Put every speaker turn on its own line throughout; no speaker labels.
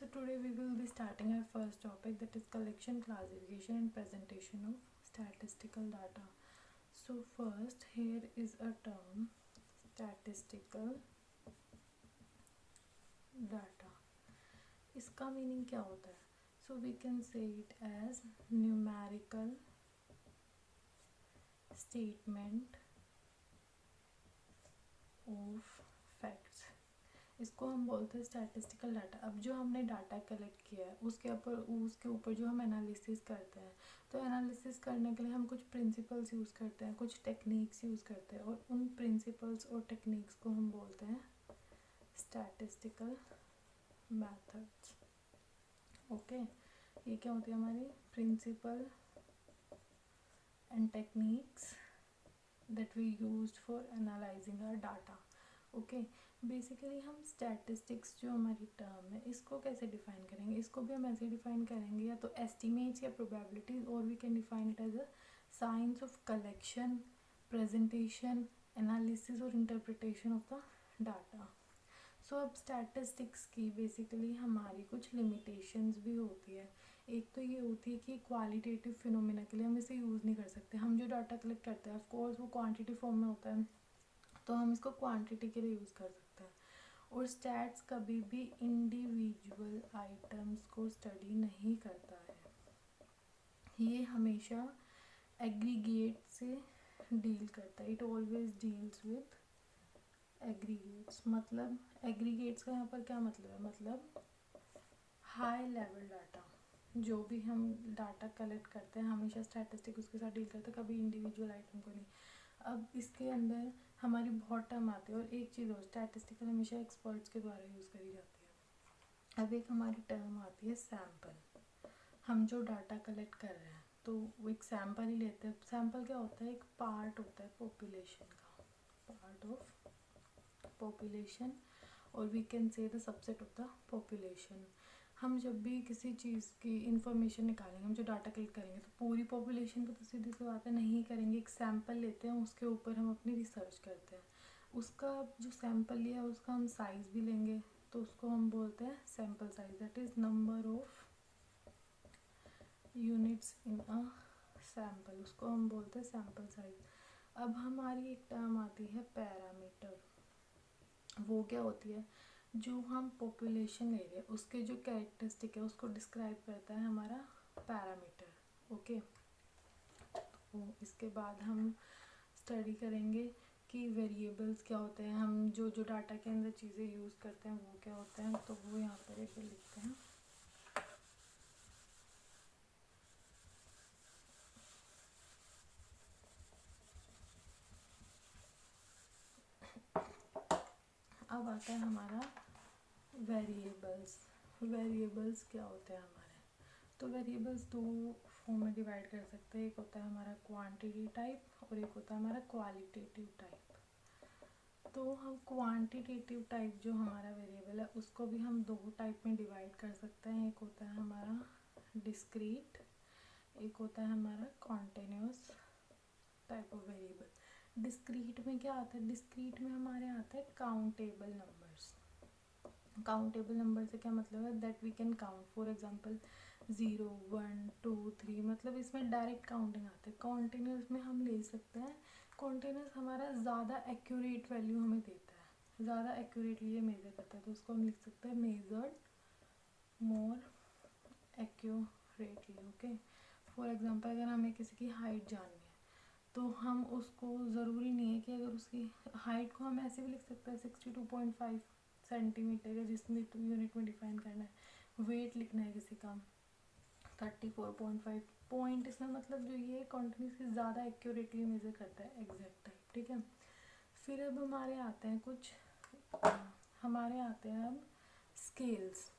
So today we will be starting our first topic, that is collection, classification and presentation of statistical data. So first here is a term, statistical data. इसका meaning क्या होता है? So we can say it as numerical statement of facts. इसको हम बोलते हैं statistical data. अब जो हमने डाटा कलेक्ट किया है उसके ऊपर जो हम एनालिसिस करते हैं, तो एनालिसिस करने के लिए हम कुछ प्रिंसिपल्स यूज़ करते हैं, कुछ टेक्निक्स यूज़ करते हैं, और उन प्रिंसिपल्स और टेक्निक्स को हम बोलते हैं स्टैटिस्टिकल मेथड्स. ओके, ये क्या होती है हमारी principle and techniques that we used for analysing our data. Okay, basically हम स्टैटिस्टिक्स जो हमारी टर्म है इसको कैसे डिफाइन करेंगे? इसको भी हम ऐसे डिफाइन करेंगे या तो एस्टिमेट्स या प्रोबेबिलिटीज, और we can define it as a science of collection, presentation, analysis और interpretation of the data. So अब स्टैटिस्टिक्स की बेसिकली हमारी कुछ लिमिटेशंस भी होती है. एक तो ये होती है कि क्वालिटेटिव फिनोमिना के लिए हम इसे यूज़ नहीं कर सकते. हम जो डाटा कलेक्ट करते हैं ऑफ कोर्स वो क्वांटिटी फॉर्म में होता है, तो हम इसको क्वांटिटी के लिए यूज़ कर सकते हैं. और स्टैट्स कभी भी इंडिविजुअल आइटम्स को स्टडी नहीं करता है, ये हमेशा एग्रीगेट से डील करता है. It always deals with aggregates. मतलब एग्रीगेट्स का यहाँ पर क्या मतलब है? मतलब हाई लेवल डाटा. जो भी हम डाटा कलेक्ट करते हैं हमेशा स्टैटिस्टिक उसके साथ डील करते हैं, कभी इंडिविजुअल आइटम को नहीं. अब इसके अंदर हमारी बहुत टर्म आती है, और एक चीज़ और, स्टैटिस्टिकल हमेशा एक्सपर्ट्स के द्वारा यूज़ करी जाती है. अब एक हमारी टर्म आती है सैम्पल. हम जो डाटा कलेक्ट कर रहे हैं तो वो एक सैम्पल ही लेते हैं. सैम्पल क्या होता है? एक पार्ट होता है पॉपुलेशन का, पार्ट ऑफ पॉपुलेशन, और we can say the subset of the population. हम जब भी किसी चीज़ की इंफॉर्मेशन निकालेंगे, हम जो डाटा कलेक्ट करेंगे, तो पूरी पॉपुलेशन को तो सीधी सी बात है नहीं करेंगे. एक सैम्पल लेते हैं, उसके ऊपर हम अपनी रिसर्च करते हैं. उसका जो सैम्पल लिया उसका हम साइज़ भी लेंगे, तो उसको हम बोलते हैं sample size, that is number of units in a sample. उसको हम बोलते हैं सैम्पल साइज. अब हमारी एक टर्म आती है पैरामीटर. वो क्या होती है? जो हम पॉपुलेशन ले रहे हैं उसके जो कैरेक्टरिस्टिक है उसको डिस्क्राइब करता है हमारा पैरामीटर. ओके, तो इसके बाद हम स्टडी करेंगे कि वेरिएबल्स क्या होते हैं. हम जो जो डाटा के अंदर चीज़ें यूज़ करते हैं वो क्या होते हैं, तो वो यहाँ पर एक लिखते हैं. अब आता है हमारा वेरिएबल्स. वेरिएबल्स क्या होते हैं हमारे? तो वेरिएबल्स दो फॉर्म में डिवाइड कर सकते हैं. एक होता है हमारा क्वांटिटी टाइप और एक होता है हमारा क्वालिटेटिव टाइप. तो हम क्वांटिटेटिव टाइप जो हमारा वेरिएबल है उसको भी हम दो टाइप में डिवाइड कर सकते हैं. एक होता है हमारा डिस्क्रीट, एक होता है हमारा continuous type of variable. Discrete में क्या आता है? डिस्क्रीट में हमारे आता है काउंटेबल नंबर्स. काउंटेबल नंबर से क्या मतलब है? That we can count. For example 0, 1, 2, 3, मतलब इसमें डायरेक्ट काउंटिंग आती है. कॉन्टिन्यूस में हम ले सकते हैं. कॉन्टिन्यूस हमारा ज़्यादा एक्यूरेट वैल्यू हमें देता है, ज़्यादा एक्यूरेटली ये मेज़र करता है, तो उसको हम लिख सकते हैं measured more accurately. Okay, for example अगर हमें किसी की हाइट जाननी है तो हम उसको ज़रूरी नहीं है कि अगर उसकी हाइट को हम ऐसे भी लिख सकते हैं 62.5 सेंटीमीटर या जिसमें यूनिट में डिफाइन करना है. वेट लिखना है किसी का 34.5 पॉइंट. इसमें मतलब जो ये कॉन्टिन्यूसली ज़्यादा एक्यूरेटली मेजर करता है एग्जैक्ट टाइप. ठीक है, फिर अब हमारे आते हैं कुछ हमारे आते हैं अब स्केल्स.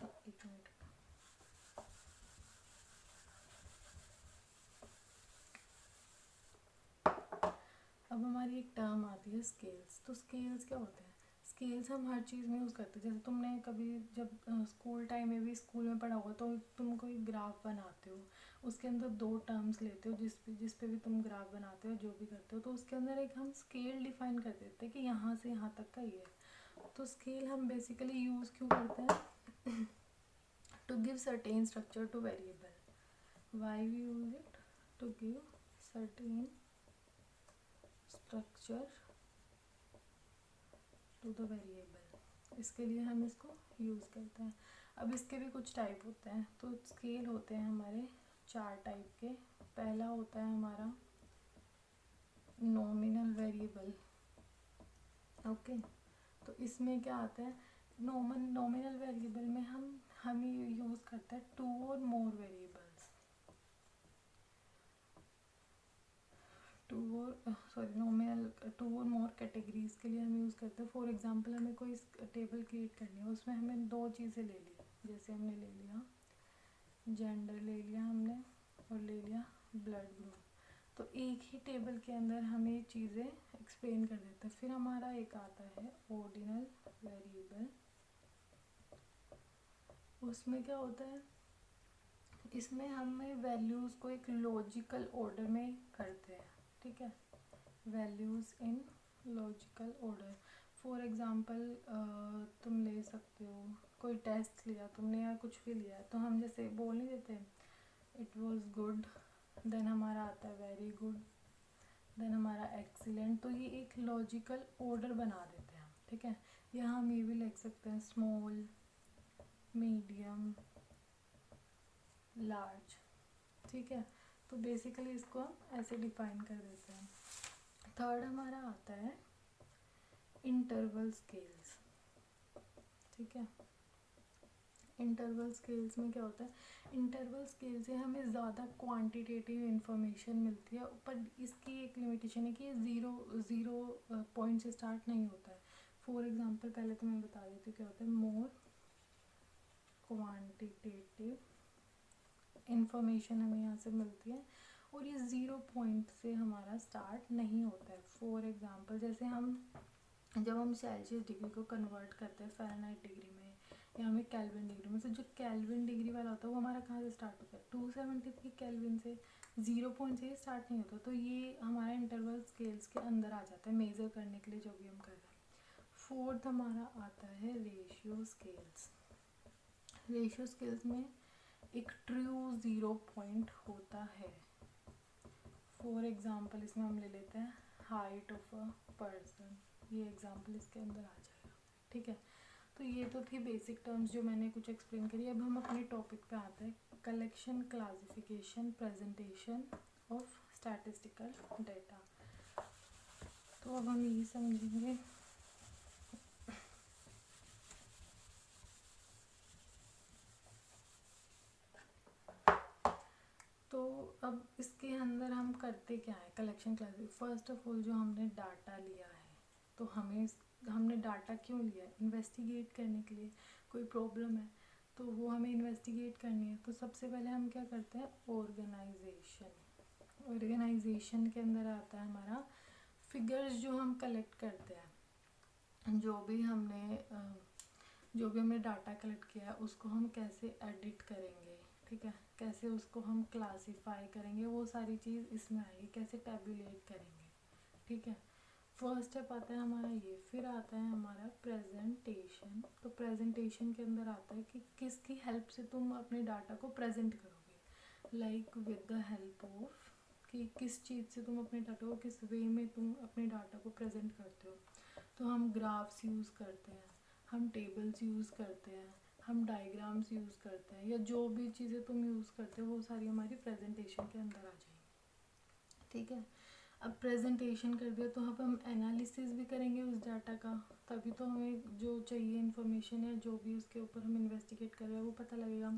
एक मिनट. अब हमारी एक टर्म आती है स्केल्स. तो स्केल्स क्या होते हैं? स्केल्स हम हर चीज़ में यूज़ करते हैं. जैसे तुमने कभी जब स्कूल टाइम में भी स्कूल में पढ़ा होगा तो तुम कोई ग्राफ बनाते हो, उसके अंदर दो टर्म्स लेते हो जिस पे भी तुम ग्राफ बनाते हो, जो भी करते हो, तो उसके अंदर एक हम स्केल डिफाइन कर देते हैं कि यहाँ से यहाँ तक का ये है. तो स्केल हम बेसिकली यूज़ क्यों करते हैं? give certain structure to variable. Why we use it? To give certain structure to the variable. इसके लिए हम इसको यूज़ करते हैं. अब इसके भी कुछ टाइप होते हैं. तो स्केल होते हैं हमारे 4 टाइप के. पहला होता है हमारा नॉमिनल वेरिएबल. ओके, तो इसमें क्या आता है, नॉमिनल वेरिएबल में हम यूज़ करते हैं 2 और मोर वेरिएबल्स. 2 और मोर कैटेगरीज के लिए हम यूज़ करते हैं. फॉर एग्जांपल हमें कोई टेबल क्रिएट करनी है, उसमें हमें 2 चीज़ें ले ली. जैसे हमने ले लिया जेंडर, ले लिया हमने, और ले लिया ब्लड ग्रुप. तो एक ही टेबल के अंदर हम ये चीज़ें एक्सप्लेन कर देते हैं. फिर हमारा एक आता है ऑर्डिनल वेरिएबल. उसमें क्या होता है, इसमें हमें वैल्यूज़ को एक लॉजिकल ऑर्डर में करते हैं. ठीक है, values in logical order. For example तुम ले सकते हो, कोई टेस्ट लिया तुमने या कुछ भी लिया, तो हम जैसे बोल नहीं देते इट वाज गुड, देन हमारा आता है वेरी गुड, देन हमारा एक्सीलेंट. तो ये एक लॉजिकल ऑर्डर बना देते हैं हम. ठीक है, यहाँ हम ये भी लिख सकते हैं स्मॉल, मीडियम, लार्ज. ठीक है, तो बेसिकली इसको हम ऐसे डिफाइन कर देते हैं. थर्ड हमारा आता है इंटरवल स्केल्स. ठीक है, इंटरवल स्केल्स में क्या होता है, इंटरवल स्केल से हमें ज़्यादा क्वांटिटेटिव इंफॉर्मेशन मिलती है. पर इसकी एक लिमिटेशन है कि ये ज़ीरो पॉइंट से स्टार्ट नहीं होता है. फॉर एग्जांपल पहले तो मैं बता देती हूँ क्या होता है. मोर क्वांटिटेटिव इंफॉर्मेशन हमें यहाँ से मिलती है, और ये 0 पॉइंट से हमारा स्टार्ट नहीं होता है. फॉर एग्जांपल जैसे जब हम सेल्सियस डिग्री को कन्वर्ट करते हैं फ़ारेनहाइट डिग्री में या हमें केल्विन डिग्री में, तो जो केल्विन डिग्री वाला होता है वो हमारा कहाँ से स्टार्ट होता है, 273 केल्विन से. 0 पॉइंट से स्टार्ट नहीं होता. तो ये हमारा इंटरवल स्केल्स के अंदर आ जाता है मेज़र करने के लिए जो भी हम कर रहे हैं. फोर्थ हमारा आता है रेशियो स्केल्स. रेशियो स्केल्स में एक ट्रू 0 पॉइंट होता है. फॉर एग्जांपल इसमें हम ले लेते हैं हाइट ऑफ अ पर्सन. ये एग्जांपल इसके अंदर आ जाएगा. ठीक है, तो ये तो थी बेसिक टर्म्स जो मैंने कुछ एक्सप्लेन करी. अब हम अपने टॉपिक पे आते हैं, collection, classification, presentation of statistical data. तो अब हम ये समझेंगे तो अब इसके अंदर हम करते क्या है, collection, classification. First of all जो हमने डाटा लिया है, तो हमने डाटा क्यों लिया है, इन्वेस्टिगेट करने के लिए. कोई प्रॉब्लम है तो वो हमें इन्वेस्टिगेट करनी है. तो सबसे पहले हम क्या करते हैं, ऑर्गेनाइजेशन. ऑर्गेनाइजेशन के अंदर आता है हमारा फिगर्स जो हम कलेक्ट करते हैं. जो भी हमने डाटा कलेक्ट किया है उसको हम कैसे एडिट करेंगे. ठीक है, कैसे उसको हम क्लासीफाई करेंगे, वो सारी चीज़ इसमें आएगी. कैसे टैबुलेट करेंगे. ठीक है, फर्स्ट स्टेप आता है हमारा ये. फिर आता है हमारा प्रेजेंटेशन. तो प्रेजेंटेशन के अंदर आता है कि किसकी हेल्प से तुम अपने डाटा को प्रेजेंट करोगे. Like with the help of, कि किस चीज़ से तुम अपने डाटा को, किस वे में तुम अपने डाटा को प्रेजेंट करते हो. तो हम ग्राफ्स यूज़ करते हैं, हम टेबल्स यूज़ करते हैं, हम डायग्राम्स यूज़ करते हैं, या जो भी चीज़ें तुम यूज़ करते हो वो सारी हमारी प्रेजेंटेशन के अंदर आ जाएंगी. ठीक है, अब प्रेजेंटेशन कर दिया तो अब हम एनालिसिस भी करेंगे उस डाटा का. तभी तो हमें जो चाहिए इन्फॉर्मेशन या जो भी उसके ऊपर हम इन्वेस्टिगेट कर रहे हैं वो पता लगेगा.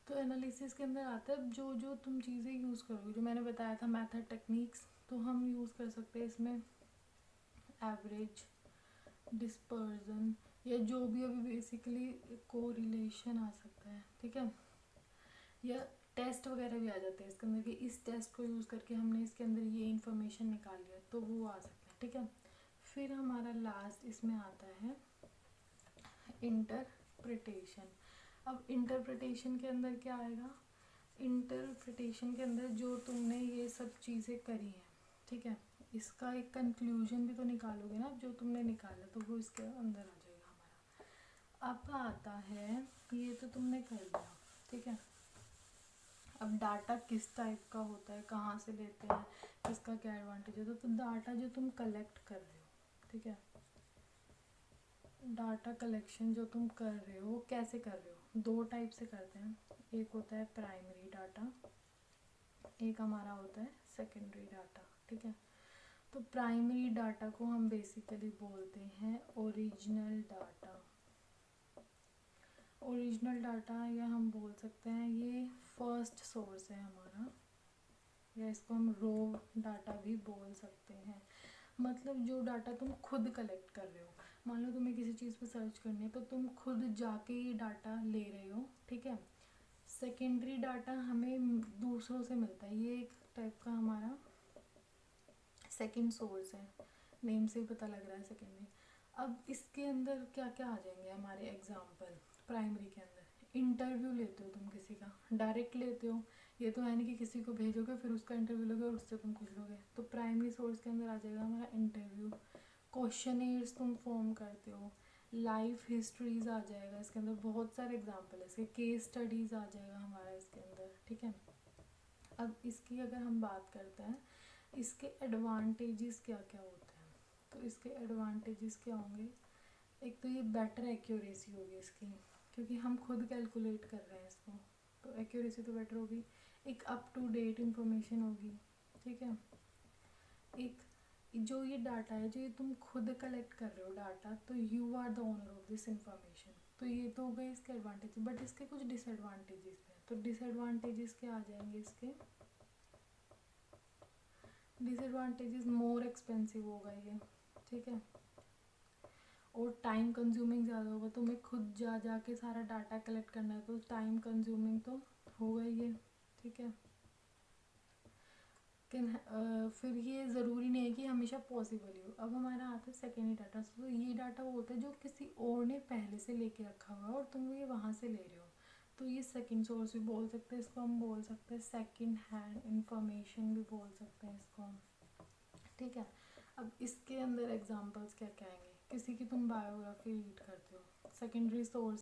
तो एनालिसिस के अंदर आता है जो तुम चीज़ें यूज़ करोगे, जो मैंने बताया था मेथड, टेक्निक्स, तो हम यूज़ कर सकते हैं इसमें एवरेज, डिस्पर्जन, या जो भी अभी बेसिकली कोरिलेशन आ सकता है. ठीक है, या टेस्ट वगैरह भी आ जाते हैं इसके अंदर कि इस टेस्ट को यूज़ करके हमने इसके अंदर ये इन्फॉर्मेशन निकाल लिया, तो वो आ सकता है. ठीक है, फिर हमारा लास्ट इसमें आता है इंटरप्रिटेशन. अब इंटरप्रिटेशन के अंदर क्या आएगा, इंटरप्रिटेशन के अंदर जो तुमने ये सब चीज़ें करी हैं, ठीक है, इसका एक कंक्लूजन भी तो निकालोगे ना. जो तुमने निकाला तो वो इसके अंदर आ जाएगा हमारा. अब आता है, ये तो तुमने कर दिया. ठीक है। अब डाटा किस टाइप का होता है, कहाँ से लेते हैं, किसका क्या एडवांटेज है, तो डाटा जो तुम कलेक्ट कर रहे हो, ठीक है, डाटा कलेक्शन जो तुम कर रहे हो वो कैसे कर रहे हो, दो टाइप से करते हैं। एक होता है प्राइमरी डाटा, एक हमारा होता है सेकेंडरी डाटा, ठीक है। तो प्राइमरी डाटा को हम बेसिकली बोलते हैं ओरिजिनल डाटा। ओरिजिनल डाटा या हम बोल सकते हैं ये फर्स्ट सोर्स है हमारा, या इसको हम रो डाटा भी बोल सकते हैं। मतलब जो डाटा तुम खुद कलेक्ट कर रहे हो, मान लो तुम्हें किसी चीज़ पे सर्च करनी है तो तुम खुद जाके ये डाटा ले रहे हो, ठीक है। सेकेंडरी डाटा हमें दूसरों से मिलता है, ये एक टाइप का हमारा सेकंड सोर्स है, नेम से ही पता लग रहा है सेकेंडरी। अब इसके अंदर क्या क्या आ जाएंगे हमारे एग्जाम्पल, प्राइमरी के अंदर इंटरव्यू लेते हो तुम किसी का, डायरेक्ट लेते हो, ये तो है नहीं कि किसी को भेजोगे फिर उसका इंटरव्यू लोगे और उससे तुम कुछ लोगे, तो प्राइमरी सोर्स के अंदर आ जाएगा हमारा इंटरव्यू। क्वेश्चनेयर्स तुम फॉर्म करते हो, लाइफ हिस्ट्रीज आ जाएगा इसके अंदर, बहुत सारे एग्जाम्पल है इसके, केस स्टडीज आ जाएगा हमारा इसके अंदर, ठीक है। अब इसकी अगर हम बात करते हैं, इसके एडवांटेजेस क्या क्या होते हैं, तो इसके एडवांटेजेस क्या होंगे, एक तो ये बेटर एक्यूरेसी होगी इसकी, क्योंकि हम खुद कैलकुलेट कर रहे हैं इसको, तो एक्यूरेसी तो बेटर होगी। एक अप टू डेट इंफॉर्मेशन होगी, ठीक है। एक जो ये डाटा है, जो ये तुम खुद कलेक्ट कर रहे हो डाटा, तो you are the owner of this information, तो ये तो हो गए इसके एडवांटेज, बट इसके कुछ डिसएडवांटेजेस भी हैं। तो डिसएडवांटेजेस क्या आ जाएंगे इसके, डिसएडवांटेजेस मोर एक्सपेंसिव होगा ये, ठीक है, और टाइम कंज्यूमिंग ज़्यादा होगा, तुम्हें खुद जा जा के सारा डाटा कलेक्ट करना है तो टाइम कंज्यूमिंग तो होगा ही ये, ठीक है। फिर ये ज़रूरी नहीं है कि हमेशा पॉसिबल ही हो। अब हमारा आता है सेकेंडरी डाटा, तो ये डाटा वो होता है जो किसी और ने पहले से लेके रखा हुआ है और तुम ये वहाँ से ले रहे हो, तो ये सेकंड सोर्स भी बोल सकते हैं इसको, हम बोल सकते हैं सेकंड हैंड इंफॉर्मेशन भी बोल सकते हैं इसको हम, ठीक है। अब इसके अंदर एग्जांपल्स क्या क्या आएंगे, किसी की तुम बायोग्राफी रीड करते हो, सेकेंडरी सोर्स